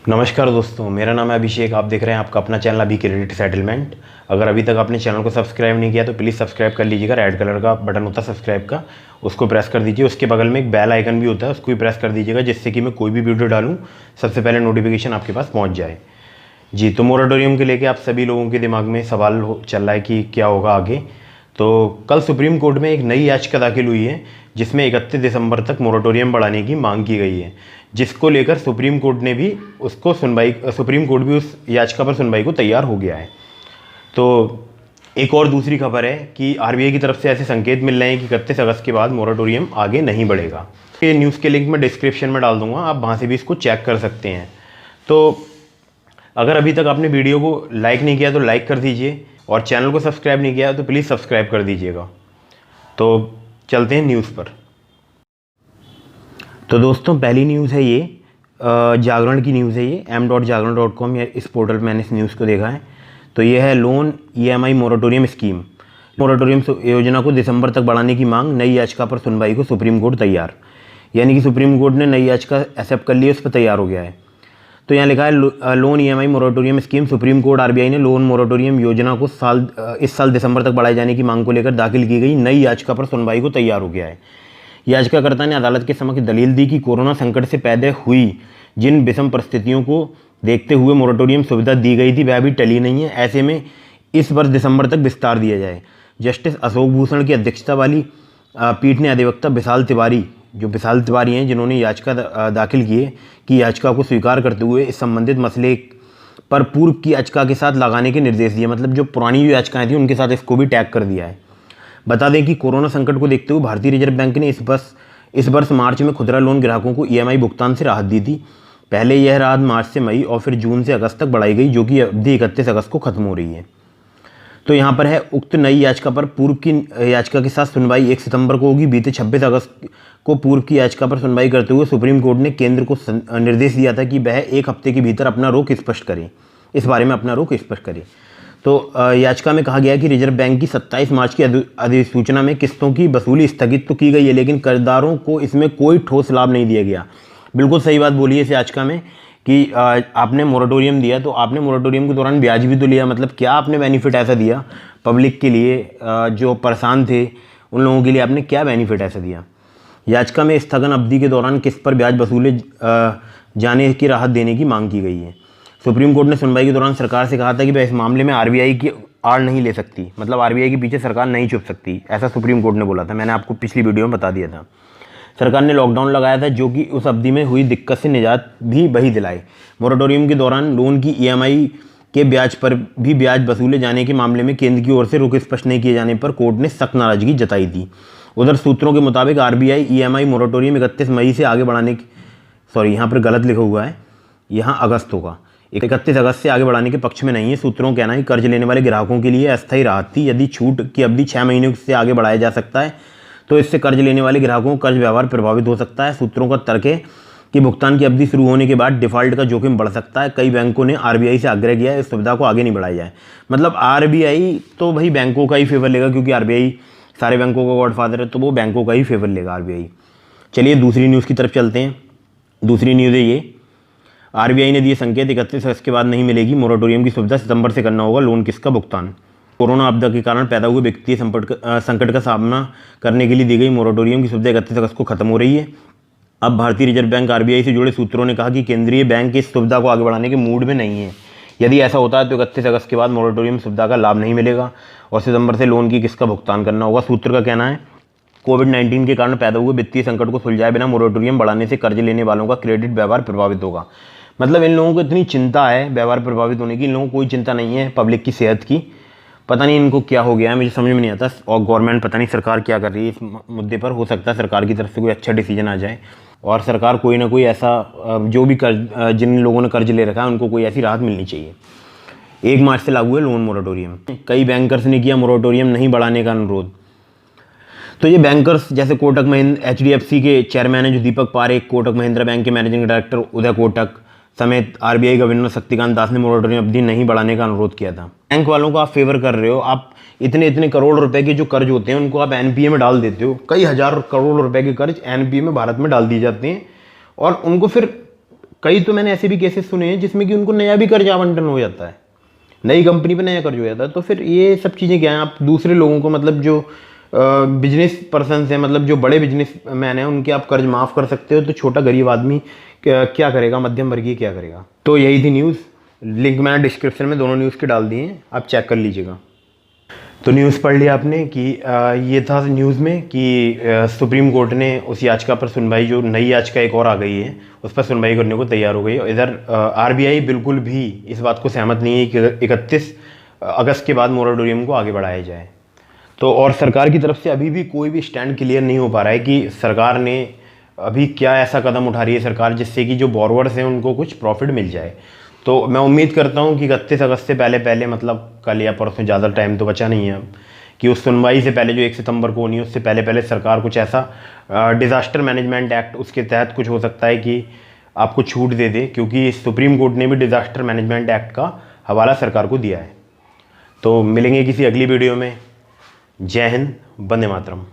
नमस्कार दोस्तों, मेरा नाम है अभिषेक। आप देख रहे हैं आपका अपना चैनल अभी क्रेडिट सेटलमेंट। अगर अभी तक आपने चैनल को सब्सक्राइब नहीं किया तो प्लीज़ सब्सक्राइब कर लीजिएगा। रेड कलर का बटन होता है सब्सक्राइब का, उसको प्रेस कर दीजिए। उसके बगल में एक बेल आइकन भी होता है, उसको भी प्रेस कर दीजिएगा, जिससे कि मैं कोई भी वीडियो डालूँ सबसे पहले नोटिफिकेशन आपके पास पहुँच जाए। जी, तो मोरेटोरियम के लेके आप सभी लोगों के दिमाग में सवाल चल रहा है कि क्या होगा आगे। तो कल सुप्रीम कोर्ट में एक नई याचिका दाखिल हुई है, जिसमें 31 दिसंबर तक मोरेटोरियम बढ़ाने की मांग की गई है, जिसको लेकर सुप्रीम कोर्ट ने भी सुप्रीम कोर्ट भी उस याचिका पर सुनवाई को तैयार हो गया है। तो एक और दूसरी खबर है कि आरबीआई की तरफ से ऐसे संकेत मिल रहे हैं कि 31 अगस्त के बाद मोरेटोरियम आगे नहीं बढ़ेगा। ये न्यूज़ के लिंक मैं डिस्क्रिप्शन में डाल दूंगा, आप वहाँ से भी इसको चेक कर सकते हैं। तो अगर अभी तक आपने वीडियो को लाइक नहीं किया तो लाइक कर दीजिए, और चैनल को सब्सक्राइब नहीं किया तो प्लीज़ सब्सक्राइब कर दीजिएगा। तो चलते हैं न्यूज़ पर। तो दोस्तों, पहली न्यूज़ है ये जागरण की न्यूज़ है। ये m.जागरण.com या इस पोर्टल पर मैंने इस न्यूज़ को देखा है। तो ये है loan EMI moratorium scheme. Moratorium योजना को दिसंबर तक बढ़ाने की मांग, नई याचिका पर सुनवाई को सुप्रीम कोर्ट तैयार। यानी कि सुप्रीम कोर्ट ने नई याचिका एक्सेप्ट कर ली, उस पर तैयार हो गया है। तो यहाँ लिखा है loan EMI moratorium scheme. Supreme court RBI ने लोन मोरेटोरियम योजना को इस साल दिसंबर तक बढ़ाए जाने की मांग को लेकर दाखिल की गई नई याचिका पर सुनवाई को तैयार हो गया है। याचिकाकर्ता ने अदालत के समक्ष दलील दी कि कोरोना संकट से पैदा हुई जिन विषम परिस्थितियों को देखते हुए मोरेटोरियम सुविधा दी गई थी वह भी टली नहीं है। ऐसे में इस वर्ष दिसंबर तक विस्तार दिया जाए। जस्टिस अशोक भूषण की अध्यक्षता वाली पीठ ने अधिवक्ता विशाल तिवारी हैं, जिन्होंने याचिका दाखिल की है, कि याचिका को स्वीकार करते हुए इस संबंधित मसले पर पूर्व की याचिका के साथ लगाने के निर्देश दिए। मतलब जो पुरानी जो याचिकाएं थी उनके साथ इसको भी टैग कर दिया है। बता दें कि कोरोना संकट को देखते हुए भारतीय रिजर्व बैंक ने इस वर्ष मार्च में खुदरा लोन ग्राहकों को EMI भुगतान से राहत दी थी। पहले यह राहत मार्च से मई और फिर जून से अगस्त तक बढ़ाई गई, जो कि अवधि 31 अगस्त को खत्म हो रही है। तो यहाँ पर है उक्त नई याचिका पर पूर्व की याचिका के साथ सुनवाई 1 सितंबर को होगी। बीते 26 अगस्त को पूर्व की याचिका पर सुनवाई करते हुए सुप्रीम कोर्ट ने केंद्र को निर्देश दिया था कि वह 1 हफ्ते के भीतर अपना रुख स्पष्ट करे, इस बारे में अपना रुख स्पष्ट करे। तो याचिका में कहा गया है कि रिजर्व बैंक की 27 मार्च की अधिसूचना में किस्तों की वसूली स्थगित तो की गई है, लेकिन कर्जदारों को इसमें कोई ठोस लाभ नहीं दिया गया। बिल्कुल सही बात बोली है इस याचिका में कि आपने मोरेटोरियम दिया तो आपने मोरेटोरियम के दौरान ब्याज भी तो लिया। मतलब क्या आपने बेनिफिट ऐसा दिया पब्लिक के लिए, जो परेशान थे उन लोगों के लिए आपने क्या बेनिफिट ऐसा दिया। याचिका में स्थगन अवधि के दौरान किस्त पर ब्याज वसूले जाने की राहत देने की मांग की गई है। सुप्रीम कोर्ट ने सुनवाई के दौरान सरकार से कहा था कि वह इस मामले में आरबीआई की आड़ नहीं ले सकती, मतलब आरबीआई के पीछे सरकार नहीं छुप सकती, ऐसा सुप्रीम कोर्ट ने बोला था। मैंने आपको पिछली वीडियो में बता दिया था। सरकार ने लॉकडाउन लगाया था, जो कि उस अवधि में हुई दिक्कत से निजात भी वही दिलाई। मोरेटोरियम के दौरान लोन की EMI के ब्याज पर भी ब्याज वसूले जाने के मामले में केंद्र की ओर से रुख स्पष्ट नहीं किए जाने पर कोर्ट ने सख्त नाराजगी जताई थी। उधर सूत्रों के मुताबिक आरबीआई EMI मोरेटोरियम 31 मई से आगे बढ़ाने की, सॉरी यहाँ पर गलत लिखा हुआ है, यहाँ अगस्त होगा, 31 अगस्त से आगे बढ़ाने के पक्ष में नहीं है। सूत्रों का कहना है कि कर्ज लेने वाले ग्राहकों के लिए अस्थायी राहत थी। यदि छूट की अवधि 6 महीने से आगे बढ़ाया जा सकता है तो इससे कर्ज लेने वाले ग्राहकों का कर्ज व्यवहार प्रभावित हो सकता है। सूत्रों का तर्क है कि भुगतान की अवधि शुरू होने के बाद डिफॉल्ट का जोखिम बढ़ सकता है। कई बैंकों ने आरबीआई से आग्रह किया है इस सुविधा को आगे नहीं बढ़ाया जाए। मतलब आरबीआई तो भाई बैंकों का ही फेवर लेगा, क्योंकि आरबीआई सारे बैंकों का गॉडफादर है, तो वो बैंकों का ही फेवर लेगा आरबीआई। चलिए दूसरी न्यूज़ की तरफ चलते हैं। दूसरी न्यूज़ है ये, आरबीआई ने दिए संकेत 31 अगस्त के बाद नहीं मिलेगी मोरेटोरियम की सुविधा, सितंबर से करना होगा लोन किस्त का भुगतान। कोरोना आपदा के कारण पैदा हुए वित्तीय संकट का सामना करने के लिए दी गई मोरेटोरियम की सुविधा 31 अगस्त को खत्म हो रही है। अब भारतीय रिजर्व बैंक आरबीआई से जुड़े सूत्रों ने कहा कि केंद्रीय बैंक इस सुविधा को आगे बढ़ाने के मूड में नहीं है। यदि ऐसा होता है तो 31 अगस्त के बाद मोरेटोरियम सुविधा का लाभ नहीं मिलेगा और सितंबर से लोन की किस्त का भुगतान करना होगा। सूत्र का कहना है कोविड-19 के कारण पैदा हुए वित्तीय संकट को सुलझाए बिना मोरेटोरियम बढ़ाने से कर्ज लेने वालों का क्रेडिट व्यवहार प्रभावित होगा। मतलब इन लोगों को इतनी चिंता है व्यवहार प्रभावित होने की, इन लोगों को कोई चिंता नहीं है पब्लिक की सेहत की। पता नहीं इनको क्या हो गया है, मुझे समझ में नहीं आता। और गवर्नमेंट पता नहीं सरकार क्या कर रही है इस मुद्दे पर। हो सकता है सरकार की तरफ से कोई अच्छा डिसीजन आ जाए और सरकार कोई ना कोई ऐसा जो भी कर्ज जिन लोगों ने कर्ज ले रखा है उनको कोई ऐसी राहत मिलनी चाहिए। 1 मार्च से लागू है लोन मोरेटोरियम। कई बैंकर्स ने किया मोरेटोरियम नहीं बढ़ाने का अनुरोध। तो ये बैंकर्स जैसे कोटक महिंद्रा HDFC के चेयरमैन है जो दीपक पारेख, कोटक महिंद्रा बैंक के मैनेजिंग डायरेक्टर उदय कोटक समेत आरबीआई गवर्नर शक्तिकांत दास ने मोरेटोरियम अवधि नहीं बढ़ाने का अनुरोध किया था। बैंक वालों को आप फेवर कर रहे हो, आप इतने करोड़ रुपए के जो कर्ज होते हैं उनको आप एनपीए में डाल देते हो। कई हजार करोड़ रुपए के कर्ज एनपीए में भारत में डाल दिए जाते हैं और उनको फिर कई तो मैंने ऐसे भी केसेस सुने हैं जिसमें कि उनको नया भी कर्ज आवंटन हो जाता है, नई कंपनी पे नया कर्ज हो जाता है। तो फिर ये सब चीज़ें क्या हैं, आप दूसरे लोगों को मतलब जो बिजनेस पर्सन हैं, मतलब जो बड़े बिजनेस मैन हैं, उनके आप कर्ज माफ़ कर सकते हो, तो छोटा गरीब आदमी क्या करेगा, मध्यम वर्गीय क्या करेगा। तो यही थी न्यूज़, लिंक मैंने डिस्क्रिप्शन में दोनों न्यूज़ के डाल दिए हैं, आप चेक कर लीजिएगा। तो न्यूज़ पढ़ लिया आपने कि ये था न्यूज़ में कि सुप्रीम कोर्ट ने उस याचिका पर सुनवाई, जो नई याचिका एक और आ गई है, उस पर सुनवाई करने को तैयार हो गई है। इधर आरबीआई बिल्कुल भी इस बात को सहमत नहीं है कि 31 अगस्त के बाद मोराटोरियम को आगे बढ़ाया जाए। तो और सरकार की तरफ से अभी भी कोई भी स्टैंड क्लियर नहीं हो पा रहा है कि सरकार ने अभी क्या ऐसा कदम उठा रही है सरकार जिससे कि जो बोरोवर्स हैं उनको कुछ प्रॉफिट मिल जाए। तो मैं उम्मीद करता हूँ कि 31 अगस्त से पहले मतलब कल या परसों, ज़्यादा टाइम तो बचा नहीं है अब, कि उस सुनवाई से पहले जो 1 सितंबर को होनी है उससे पहले सरकार कुछ ऐसा डिज़ास्टर मैनेजमेंट एक्ट, उसके तहत कुछ हो सकता है कि आपको छूट दे दे, क्योंकि सुप्रीम कोर्ट ने भी डिज़ास्टर मैनेजमेंट एक्ट का हवाला सरकार को दिया है। तो मिलेंगे किसी अगली वीडियो में। जय हिंद, वंदे मातरम।